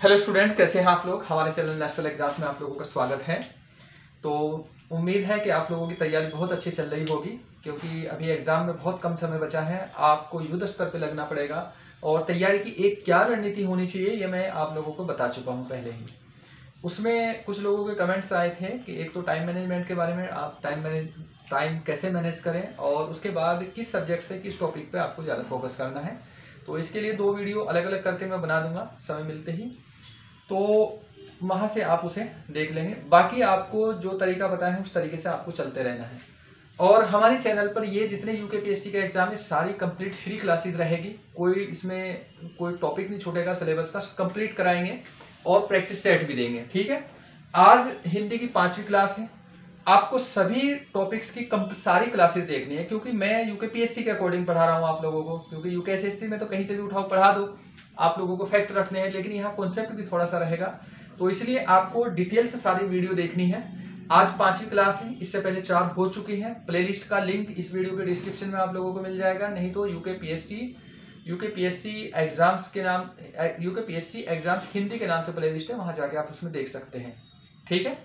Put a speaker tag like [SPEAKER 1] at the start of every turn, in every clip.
[SPEAKER 1] Hello student, कैसे हैं आप लोग। हमारे चैनल नेशनल एग्जाम्स में आप लोगों का स्वागत है। तो उम्मीद है कि आप लोगों की तैयारी बहुत अच्छी चल रही होगी, क्योंकि अभी एग्जाम में बहुत कम समय बचा है। आपको युद्ध स्तर पे लगना पड़ेगा और तैयारी की एक क्या रणनीति होनी चाहिए ये मैं आप लोगों को बता चुका हूँ पहले ही। उसमें कुछ लोगों के कमेंट्स आए थे कि एक तो टाइम मैनेजमेंट के बारे में, आप टाइम कैसे मैनेज करें, और उसके बाद किस सब्जेक्ट से किस टॉपिक पे आपको ज़्यादा फोकस करना है। तो इसके लिए 2 वीडियो अलग अलग करके मैं बना दूंगा समय मिलते ही, तो वहाँ से आप उसे देख लेंगे। बाकी आपको जो तरीका बताया है उस तरीके से आपको चलते रहना है। और हमारे चैनल पर ये जितने यूकेपीएससी का एग्जाम है सारी कंप्लीट फ्री क्लासेस रहेगी। कोई इसमें कोई टॉपिक नहीं छूटेगा, सिलेबस का कंप्लीट कराएंगे और प्रैक्टिस सेट भी देंगे। ठीक है। आज हिंदी की 5वीं क्लास है। आपको सभी टॉपिक्स की सारी क्लासेस देखनी है, क्योंकि मैं यूकेपीएससी के अकॉर्डिंग पढ़ा रहा हूँ आप लोगों को। क्योंकि यूकेएसएससी में तो कहीं से भी उठाओ पढ़ा दो, आप लोगों को फैक्ट रखने हैं, लेकिन यहाँ कॉन्सेप्ट भी थोड़ा सा रहेगा। तो इसलिए आपको डिटेल से सारी वीडियो देखनी है। आज 5वीं क्लास है, इससे पहले 4 हो चुकी है। प्लेलिस्ट का लिंक इस वीडियो के डिस्क्रिप्शन में आप लोगों को मिल जाएगा, नहीं तो यूकेपीएससी एग्जाम्स के नाम, यूकेपीएससी एग्जाम्स हिंदी के नाम से प्लेलिस्ट है, वहां जाके आप उसमें देख सकते हैं। ठीक है।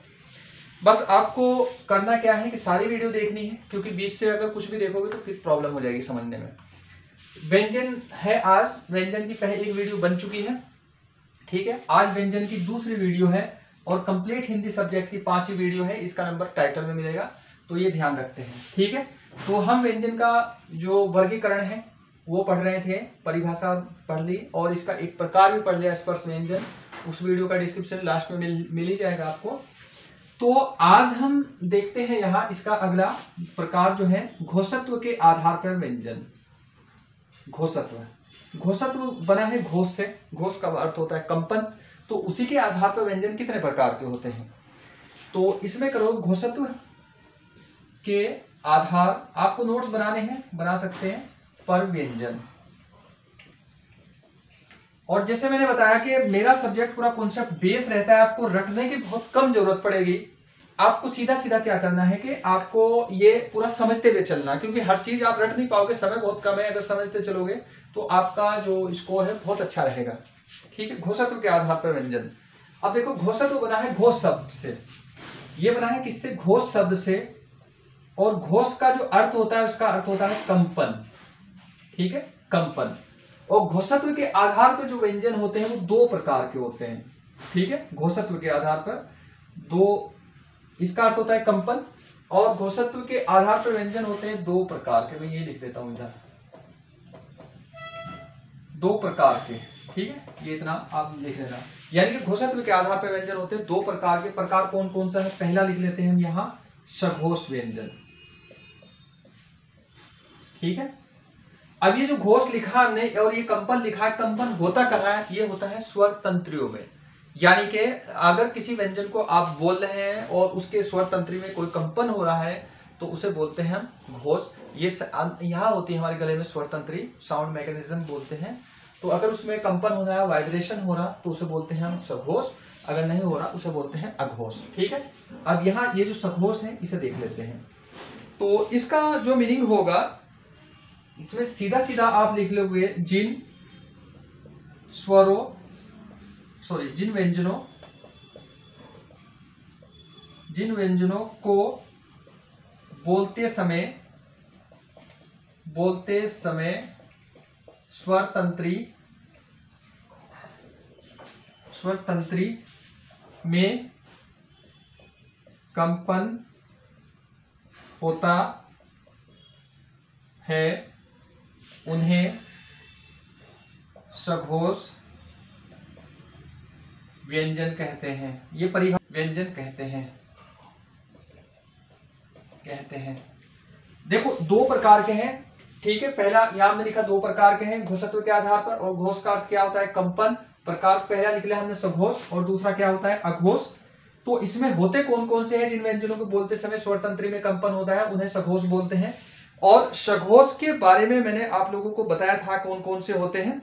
[SPEAKER 1] बस आपको करना क्या है कि सारी वीडियो देखनी है, क्योंकि बीच से अगर कुछ भी देखोगे तो फिर प्रॉब्लम हो जाएगी समझने में। व्यंजन है आज, व्यंजन की पहले एक वीडियो बन चुकी है। ठीक है। आज व्यंजन की दूसरी वीडियो है और कंप्लीट हिंदी सब्जेक्ट की 5वीं वीडियो है। इसका नंबर टाइटल में मिलेगा, तो ये ध्यान रखते हैं। ठीक है। तो हम व्यंजन का जो वर्गीकरण है वो पढ़ रहे थे, परिभाषा पढ़ ली और इसका एक प्रकार भी पढ़ लिया, स्पर्श व्यंजन। उस वीडियो का डिस्क्रिप्शन लास्ट में मिल ही जाएगा आपको। तो आज हम देखते हैं यहाँ इसका अगला प्रकार जो है घोषत्व के आधार पर व्यंजन। घोषत्व बना है घोष से। घोष का अर्थ होता है कंपन। तो उसी के आधार पर व्यंजन कितने प्रकार के होते हैं, तो इसमें करो घोषत्व के आधार। आपको नोट्स बनाने हैं, बना सकते हैं, पर व्यंजन। और जैसे मैंने बताया कि मेरा सब्जेक्ट पूरा कॉन्सेप्ट बेस रहता है, आपको रटने की बहुत कम जरूरत पड़ेगी। आपको सीधा सीधा क्या करना है कि आपको ये पूरा समझते हुए चलना, क्योंकि हर चीज आप रट नहीं पाओगे, समय बहुत कम है। अगर समझते चलोगे तो आपका जो स्कोर है बहुत अच्छा रहेगा। ठीक है। घोषत्व के आधार पर व्यंजन। अब देखो, घोषत्व बना है घोष शब्द से। ये बना है किससे? घोष शब्द से। और घोष का जो अर्थ होता है उसका अर्थ होता है कंपन। ठीक है, कंपन। और घोषत्व के आधार पर जो व्यंजन होते हैं वो 2 प्रकार के होते हैं। ठीक है। घोषत्व के आधार पर 2, इसका अर्थ होता है कंपन, और घोषत्व के आधार पर व्यंजन होते हैं 2 प्रकार के। मैं ये लिख देता हूं इधर, 2 प्रकार के। ठीक है, ये इतना आप लिख लेना। यानी कि घोषत्व के आधार पर व्यंजन होते हैं 2 प्रकार के। प्रकार कौन कौन सा है? पहला लिख लेते हैं हम यहां, सघोष व्यंजन। ठीक है। अब ये जो घोष लिखा हमने और ये कंपन लिखा है, कंपन होता कहाँ है? ये होता है स्वर तंत्रियों में। यानी कि अगर किसी व्यंजन को आप बोल रहे हैं और उसके स्वर तंत्री में कोई कंपन हो रहा है तो उसे बोलते हैं हम घोष। ये यहाँ होती है हमारे गले में स्वर तंत्री, साउंड मैकेनिज्म बोलते हैं। तो अगर उसमें कंपन हो रहा है, वाइब्रेशन हो रहा, तो उसे बोलते हैं हम सघोष। अगर नहीं हो रहा उसे बोलते हैं अघोष। ठीक है। अब यहाँ ये जो सघोष है इसे देख लेते हैं। तो इसका जो मीनिंग होगा, इसमें सीधा सीधा आप लिख लोगे जिन स्वरों, जिन व्यंजनों को बोलते समय स्वर तंत्री में कंपन होता है उन्हें सघोष व्यंजन कहते हैं। ये परिभाषा व्यंजन कहते हैं। देखो 2 प्रकार के हैं। ठीक है। पहला यहां हमने लिखा 2 प्रकार के हैं घोषत्व के आधार पर, और घोष का अर्थ क्या होता है? कंपन। प्रकार पहला निकला हमने सघोष, और दूसरा क्या होता है? अघोष। तो इसमें होते कौन कौन से हैं? जिन व्यंजनों को बोलते समय स्वर तंत्री में कंपन होता है उन्हें सघोष बोलते हैं। और सघोष के बारे में मैंने आप लोगों को बताया था कौन कौन से होते हैं।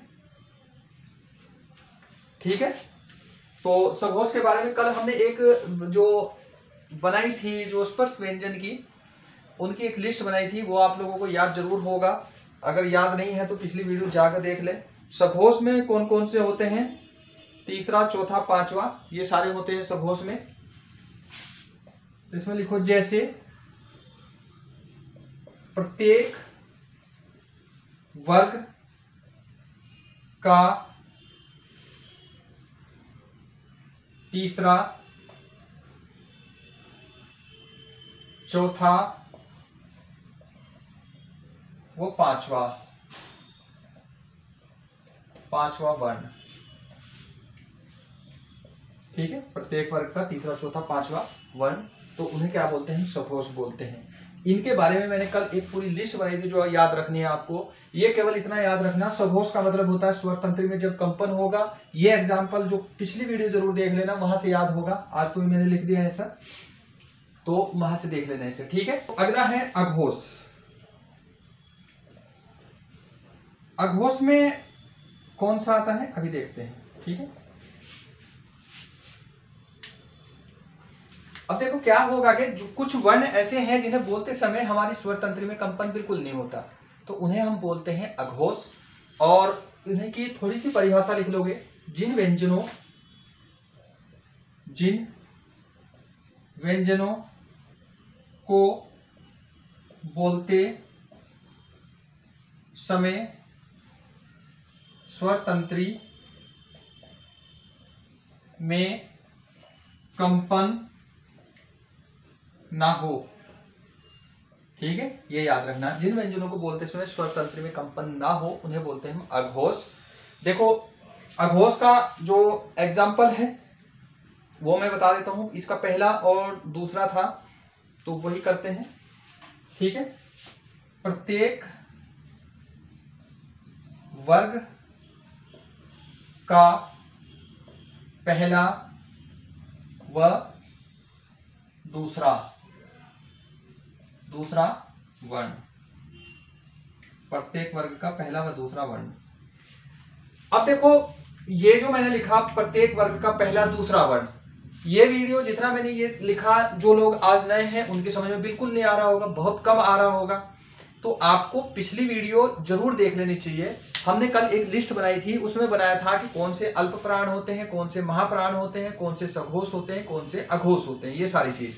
[SPEAKER 1] ठीक है। तो सघोष के बारे में कल हमने एक जो बनाई थी, जो स्पर्श व्यंजन की, उनकी एक लिस्ट बनाई थी, वो आप लोगों को याद जरूर होगा। अगर याद नहीं है तो पिछली वीडियो जाकर देख ले। सघोष में कौन कौन से होते हैं? तीसरा, चौथा, पांचवा, ये सारे होते हैं सघोष में। तो इसमें लिखो जैसे प्रत्येक वर्ग का तीसरा, चौथा वो पांचवा वर्ण। ठीक है, प्रत्येक वर्ग का तीसरा, चौथा, पांचवा वर्ण, तो उन्हें क्या बोलते हैं? सघोष बोलते हैं। इनके बारे में मैंने कल एक पूरी लिस्ट बनाई थी जो याद रखनी है आपको। ये केवल इतना याद रखना, सघोष का मतलब होता है स्वर तंत्री में जब कंपन होगा। ये एग्जाम्पल जो पिछली वीडियो जरूर देख लेना, वहां से याद होगा। आज तो मैंने लिख दिया है ऐसा, तो वहां से देख लेना इसे। ठीक है, अगला है अघोष। अघोष में कौन सा आता है अभी देखते हैं। ठीक है, अब देखो क्या होगा कि कुछ वर्ण ऐसे हैं जिन्हें बोलते समय हमारी स्वर तंत्री में कंपन बिल्कुल नहीं होता, तो उन्हें हम बोलते हैं अघोष। और इन्हें की थोड़ी सी परिभाषा लिख लोगे। जिन व्यंजनों को बोलते समय स्वर तंत्री में कंपन ना हो। ठीक है, ये याद रखना, जिन व्यंजनों को बोलते समय स्वर तंत्र में कंपन ना हो उन्हें बोलते हैं अघोष। देखो अघोष का जो एग्जाम्पल है वो मैं बता देता हूं। इसका पहला और दूसरा था, तो वही करते हैं। ठीक है, प्रत्येक वर्ग का पहला व दूसरा वर्ण। प्रत्येक वर्ग का पहला व दूसरा वर्ण। अब देखो ये जो मैंने लिखा प्रत्येक वर्ग का पहला दूसरा वर्ण, ये वीडियो जितना मैंने ये लिखा, जो लोग आज नए हैं उनकी समझ में बिल्कुल नहीं आ रहा होगा, बहुत कम आ रहा होगा। तो आपको पिछली वीडियो जरूर देख लेनी चाहिए। हमने कल एक लिस्ट बनाई थी, उसमें बनाया था कि कौन से अल्प प्राण होते हैं, कौन से महाप्राण होते हैं, कौन से सघोष होते हैं, कौन से अघोष होते हैं, ये सारी चीज।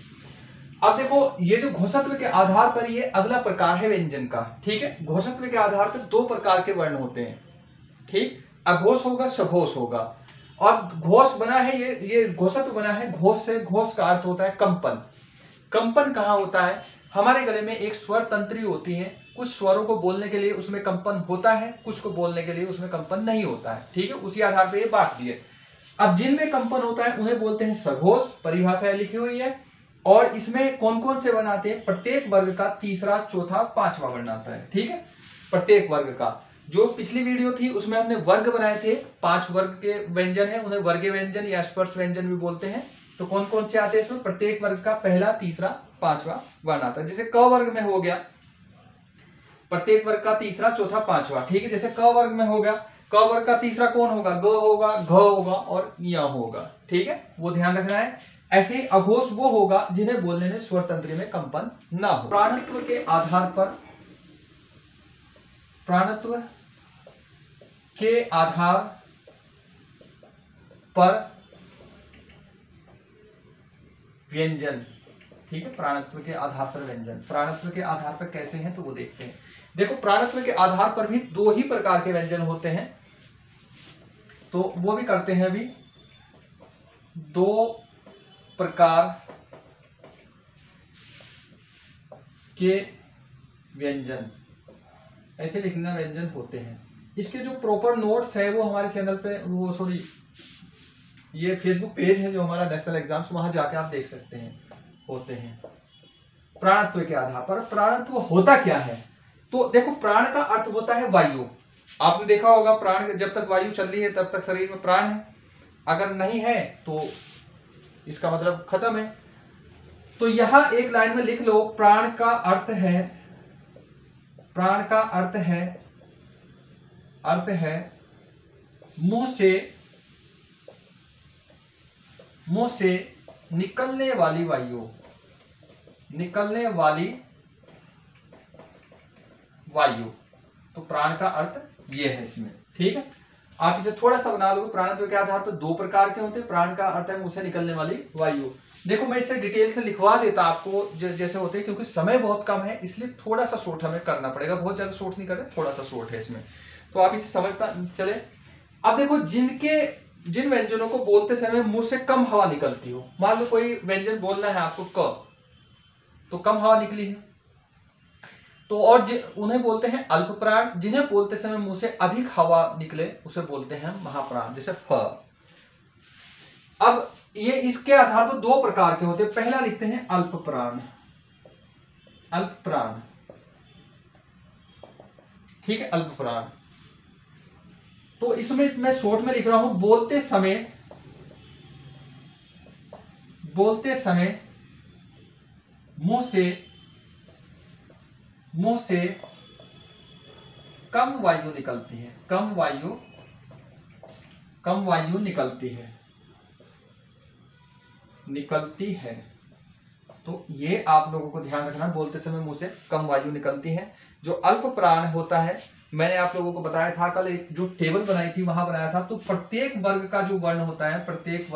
[SPEAKER 1] अब देखो ये जो घोषत्व के आधार पर ये अगला प्रकार है व्यंजन का। ठीक है, घोषत्व के आधार पर दो प्रकार के वर्ण होते हैं। ठीक, अघोष होगा, सघोष होगा। और घोष बना है, ये घोषत्व बना है घोष से। घोष का अर्थ होता है कंपन। कंपन कहाँ होता है? हमारे गले में एक स्वर तंत्री होती है, कुछ स्वरों को बोलने के लिए उसमें कंपन होता है, कुछ को बोलने के लिए उसमें कंपन नहीं होता है। ठीक है, उसी आधार पर ये बात दी है। अब जिनमें कंपन होता है उन्हें बोलते हैं सघोष, परिभाषा लिखी हुई है। और इसमें कौन कौन से वर्ण आते हैं? प्रत्येक वर्ग का तीसरा, चौथा, पांचवा वर्ण आता है। ठीक है, प्रत्येक वर्ग का। जो पिछली वीडियो थी उसमें हमने वर्ग बनाए थे, 5 वर्ग के व्यंजन है, उन्हें वर्गीय व्यंजन या स्पर्श व्यंजन भी बोलते हैं। तो कौन कौन से आते हैं इसमें? प्रत्येक वर्ग का पहला, तीसरा, पांचवा वर्ण आता है। जैसे क वर्ग में हो गया प्रत्येक वर्ग का तीसरा, चौथा, पांचवा। ठीक है, जैसे क वर्ग में हो गया, क वर्ग का तीसरा कौन होगा? ग होगा, घ होगा और य होगा। ठीक है, वो ध्यान रखना है। ऐसे ही अघोष वो होगा जिन्हें बोलने में स्वर तंत्री में कंपन ना हो। प्राणत्व के आधार पर व्यंजन। ठीक है, प्राणत्व के आधार पर व्यंजन। प्राणत्व के आधार पर कैसे हैं तो वो देखते हैं। देखो प्राणत्व के आधार पर भी 2 ही प्रकार के व्यंजन होते हैं, तो वो भी करते हैं अभी। 2 प्रकार के व्यंजन, ऐसे लिखना व्यंजन होते हैं। इसके जो प्रॉपर नोट्स है वो हमारे चैनल पे, वो सॉरी ये फेसबुक पेज है जो हमारा नेशनल एग्जाम्स, वहां जाके आप देख सकते हैं, होते हैं। प्राणत्व के आधार पर प्राणत्व होता क्या है? तो देखो प्राण का अर्थ होता है वायु। आपने देखा होगा प्राण, जब तक वायु चल रही है तब तक शरीर में प्राण है, अगर नहीं है तो इसका मतलब खत्म है। तो यहां एक लाइन में लिख लो, प्राण का अर्थ है मुंह से निकलने वाली वायु। तो प्राण का अर्थ ये है इसमें। ठीक है, आप इसे थोड़ा सा बना लोगे। प्राणत्व के आधार पर दो प्रकार के होते हैं। प्राण का अर्थ है मुंह से निकलने वाली वायु। देखो मैं इसे डिटेल से लिखवा देता आपको जैसे होते हैं, क्योंकि समय बहुत कम है इसलिए थोड़ा सा शॉर्ट हमें करना पड़ेगा। बहुत ज्यादा शॉर्ट नहीं कर रहे, थोड़ा सा शॉर्ट है इसमें, तो आप इसे समझता चले। अब देखो जिन व्यंजनों को बोलते समय मुंह से कम हवा निकलती हो, मान लो कोई व्यंजन बोलना है आपको क, तो कम हवा निकली है, तो और उन्हें बोलते हैं अल्प प्राण। जिन्हें बोलते समय मुंह से अधिक हवा निकले उसे बोलते हैं महाप्राण, जैसे फ। अब ये इसके आधार पर दो प्रकार के होते हैं। पहला लिखते हैं अल्प प्राण, अल्प प्राण, ठीक है, अल्प प्राण। तो इसमें मैं शॉर्ट में लिख रहा हूं, बोलते समय मुंह से कम वायु निकलती है, कम वायु निकलती है। तो ये आप लोगों को ध्यान रखना, बोलते समय मुंह से कम वायु निकलती है। जो अल्प प्राण होता है, मैंने आप लोगों को बताया था कल, एक जो टेबल बनाई थी वहां बनाया था, तो प्रत्येक वर्ग का जो वर्ण होता है, प्रत्येक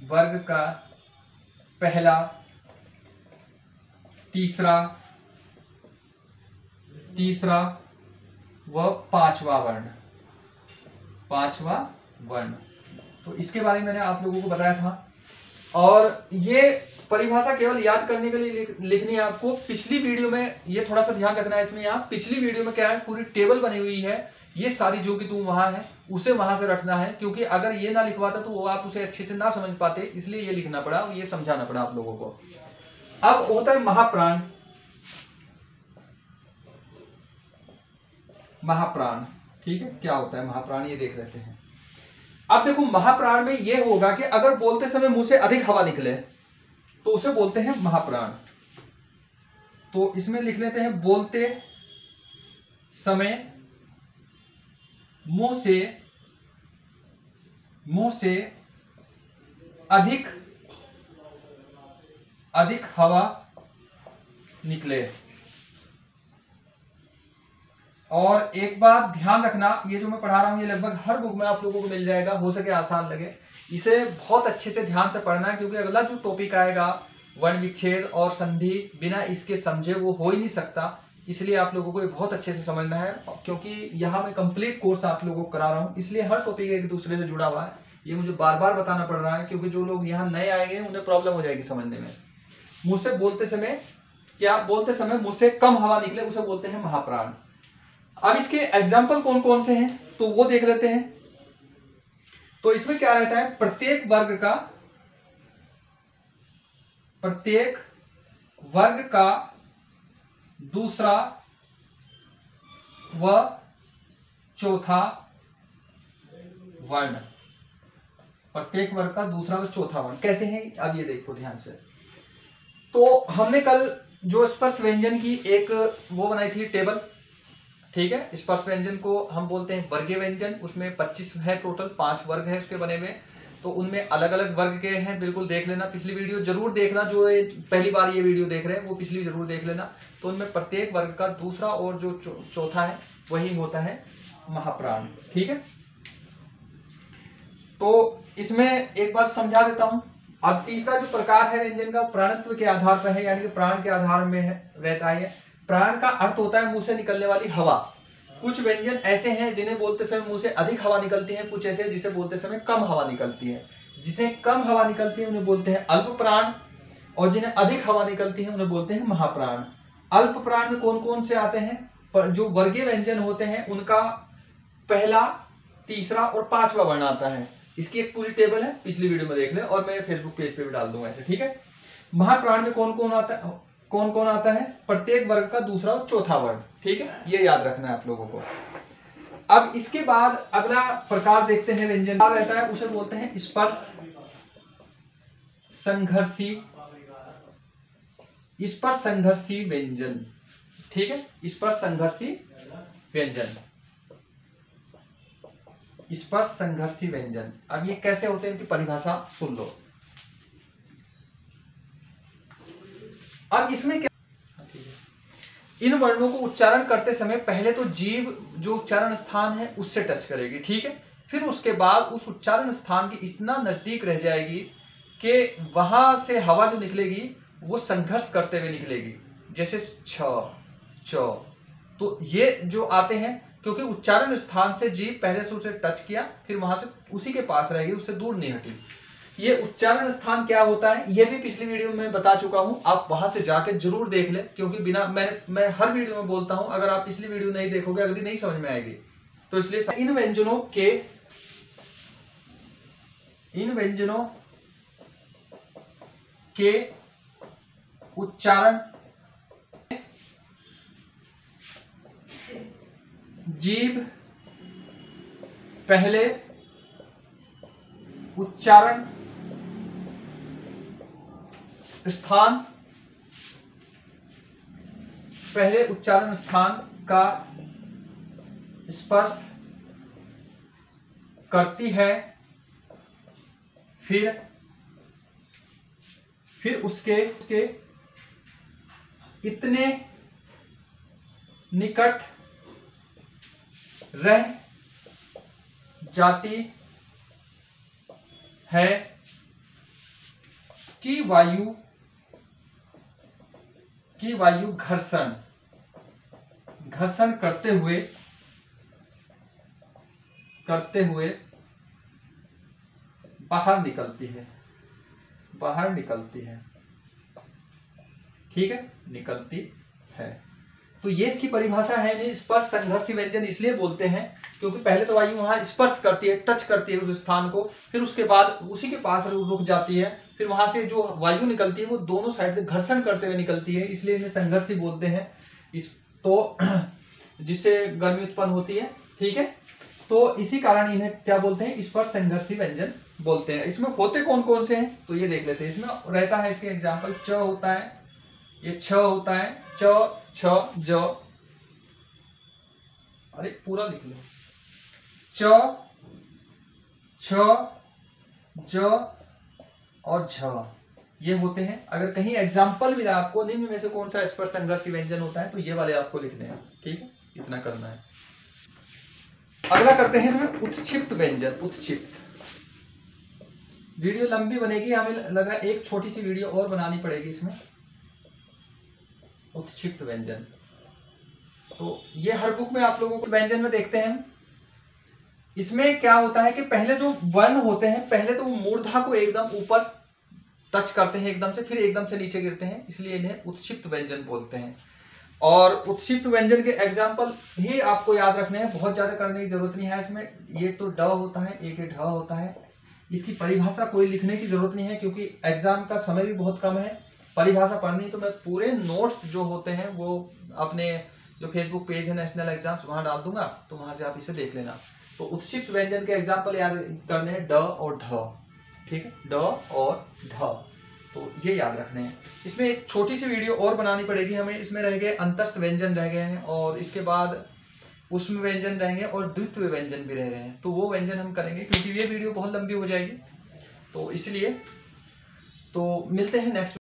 [SPEAKER 1] वर्ग का पहला, तीसरा व पांचवा वर्ण। तो इसके बारे में मैंने आप लोगों को बताया था। और ये परिभाषा केवल याद करने के लिए लिखनी है आपको। पिछली वीडियो में ये थोड़ा सा ध्यान रखना है इसमें, यहाँ पिछली वीडियो में क्या है, पूरी टेबल बनी हुई है, ये सारी जो कि तुम वहां है उसे वहां से रखना है, क्योंकि अगर ये ना लिखवाता तो वो आप उसे अच्छे से ना समझ पाते, इसलिए ये लिखना पड़ा, ये समझाना पड़ा आप लोगों को। अब होता है महाप्राण, ठीक है, क्या होता है महाप्राण ये देख लेते हैं। अब देखो महाप्राण में ये होगा कि अगर बोलते समय मुंह से अधिक हवा निकले तो उसे बोलते हैं महाप्राण। तो इसमें लिख लेते हैं, बोलते समय मुंह से अधिक हवा निकले। और एक बात ध्यान रखना, ये जो मैं पढ़ा रहा हूं ये लगभग हर बुक में आप लोगों को मिल जाएगा, हो सके आसान लगे, इसे बहुत अच्छे से ध्यान से पढ़ना है, क्योंकि अगला जो टॉपिक आएगा वर्ण विच्छेद और संधि, बिना इसके समझे वो हो ही नहीं सकता। इसलिए आप लोगों को ये बहुत अच्छे से समझना है, क्योंकि यहाँ मैं कंप्लीट कोर्स आप लोगों को करा रहा हूँ, इसलिए हर टॉपिक एक दूसरे से जुड़ा हुआ है। ये मुझे बार बार बताना पड़ रहा है, क्योंकि जो लोग यहाँ नए आएंगे उन्हें प्रॉब्लम हो जाएगी समझने में। मुंह से बोलते समय मुंह से कम हवा निकले उसे बोलते हैं महाप्राण। अब इसके एग्जाम्पल कौन कौन से हैं तो वो देख लेते हैं। तो इसमें क्या रहता है, प्रत्येक वर्ग का दूसरा व चौथा वर्ण, प्रत्येक वर्ग का दूसरा व चौथा वर्ण कैसे हैं, अब ये देखो ध्यान से। तो हमने कल जो स्पर्श व्यंजन की एक वो बनाई थी टेबल, ठीक है। स्पर्श व्यंजन को हम बोलते हैं वर्गीय व्यंजन, उसमें 25 है टोटल, 5 वर्ग है उसके बने हुए, तो उनमें अलग अलग वर्ग के हैं, बिल्कुल देख लेना, पिछली वीडियो जरूर देखना, जो पहली बार ये वीडियो देख रहे हैं वो पिछली जरूर देख लेना। तो उनमें प्रत्येक वर्ग का दूसरा और जो चौथा है वही होता है महाप्राण, ठीक है। तो इसमें एक बात समझा देता हूं। अब तीसरा जो प्रकार है व्यंजन का, प्राणत्व के आधार पर है, यानी कि प्राण के आधार में है रहता है। प्राण का अर्थ होता है मुंह से निकलने वाली हवा। कुछ व्यंजन ऐसे हैं जिन्हें बोलते समय मुंह से अधिक हवा निकलती है, कुछ ऐसे जिसे बोलते समय कम हवा निकलती है। जिसे कम हवा निकलती है उन्हें बोलते हैं अल्प प्राण, और जिन्हें अधिक हवा निकलती है उन्हें बोलते हैं महाप्राण। अल्प प्राण में कौन कौन से आते हैं, पर जो वर्गीय व्यंजन होते हैं उनका पहला, तीसरा और पांचवा वर्ण आता है। इसकी एक पूरी टेबल है, पिछली वीडियो में देख ले, और मैं फेसबुक पेज पे भी डाल दूंगा ऐसे, ठीक है। महाप्राण में कौन कौन आता है, प्रत्येक वर्ग का दूसरा और चौथा वर्ण, ठीक है, ये याद रखना है आप लोगों को। अब इसके बाद अगला प्रकार देखते हैं व्यंजन का रहता है, उसे बोलते हैं स्पर्श संघर्षी व्यंजन, ठीक है। स्पर्श संघर्षी व्यंजन, अब ये कैसे होते हैं इनकी परिभाषा सुन लो। अब इसमें क्या, इन वर्णों को उच्चारण करते समय पहले तो जीभ जो उच्चारण स्थान है उससे टच करेगी, ठीक है। फिर उसके बाद उस उच्चारण स्थान के इतना नजदीक रह जाएगी कि वहां से हवा जो निकलेगी वो संघर्ष करते हुए निकलेगी, जैसे छ, च। तो ये जो आते हैं, क्योंकि उच्चारण स्थान से जीभ पहले से उसे टच किया, फिर वहां से उसी के पास रहेगी, उससे दूर नहीं हटी। ये उच्चारण स्थान क्या होता है ये भी पिछली वीडियो में बता चुका हूं, आप वहां से जाके जरूर देख लें, क्योंकि बिना मैं हर वीडियो में बोलता हूं, अगर आप पिछली वीडियो नहीं देखोगे अगली नहीं समझ में आएगी। तो इसलिए इन व्यंजनों के उच्चारण जीभ पहले उच्चारण स्थान का स्पर्श करती है, फिर उसके इतने निकट रह जाती है कि वायु घर्षण करते हुए बाहर निकलती है, ठीक है, निकलती है। तो ये इसकी परिभाषा है। स्पर्श संघर्षी व्यंजन इसलिए बोलते हैं क्योंकि पहले तो वायु वहां स्पर्श करती है, टच करती है उस स्थान को, फिर उसके बाद उसी के पास रुक जाती है, फिर वहां से जो वायु निकलती है वो दोनों साइड से घर्षण करते हुए निकलती है, इसलिए इन्हें संघर्षी बोलते हैं। तो जिससे गर्मी उत्पन्न होती है, ठीक है। तो इसी कारण इन्हें क्या बोलते हैं, स्पर्श संघर्षी व्यंजन बोलते हैं। इसमें होते कौन कौन से हैं तो ये देख लेते हैं। इसमें रहता है, इसके एग्जाम्पल च होता है, ये छ होता है, च, छ, ज, अरे पूरा लिख लो, च, छ, ज और झ, ये होते हैं। अगर कहीं एग्जाम्पल मिला आपको निम्न में से कौन सा स्पर्श संघर्षी व्यंजन होता है तो ये वाले आपको लिखने हैं, ठीक है, इतना करना है। अगला करते हैं इसमें उत्क्षिप्त व्यंजन। उत्क्षिप्त वीडियो लंबी बनेगी, हमें लगा एक छोटी सी वीडियो और बनानी पड़ेगी इसमें। उत्क्षिप्त व्यंजन तो ये हर बुक में आप लोगों को व्यंजन में देखते हैं। इसमें क्या होता है कि पहले जो वर्ण होते हैं पहले तो वो मूर्धा को एकदम ऊपर टच करते हैं एकदम से, फिर एकदम से नीचे गिरते हैं, इसलिए इन्हें उत्क्षिप्त व्यंजन बोलते हैं। और उत्क्षिप्त व्यंजन के एग्जाम्पल ही आपको याद रखने हैं, बहुत ज्यादा करने की जरूरत नहीं है इसमें। ये तो ड होता है, एक ढ होता है, इसकी परिभाषा कोई लिखने की जरूरत नहीं है क्योंकि एग्जाम का समय भी बहुत कम है। परिभाषा पढ़नी तो मैं पूरे नोट्स जो होते हैं वो अपने जो फेसबुक पेज है नेशनल एग्जाम्स वहां डाल दूंगा, तो वहां से आप इसे देख लेना। तो उत्क्षिप्त व्यंजन के एग्जाम्पल याद करने हैं ड और ढ, ठीक है, ड और ढ, तो ये याद रखने हैं। इसमें एक छोटी सी वीडियो और बनानी पड़ेगी हमें। इसमें रह गए अंतस्थ व्यंजन रह गए हैं, और इसके बाद उष्म व्यंजन रहेंगे और द्वित्व व्यंजन भी रह रहे हैं, तो वो व्यंजन हम करेंगे क्योंकि ये वीडियो बहुत लंबी हो जाएगी, तो इसलिए तो मिलते हैं नेक्स्ट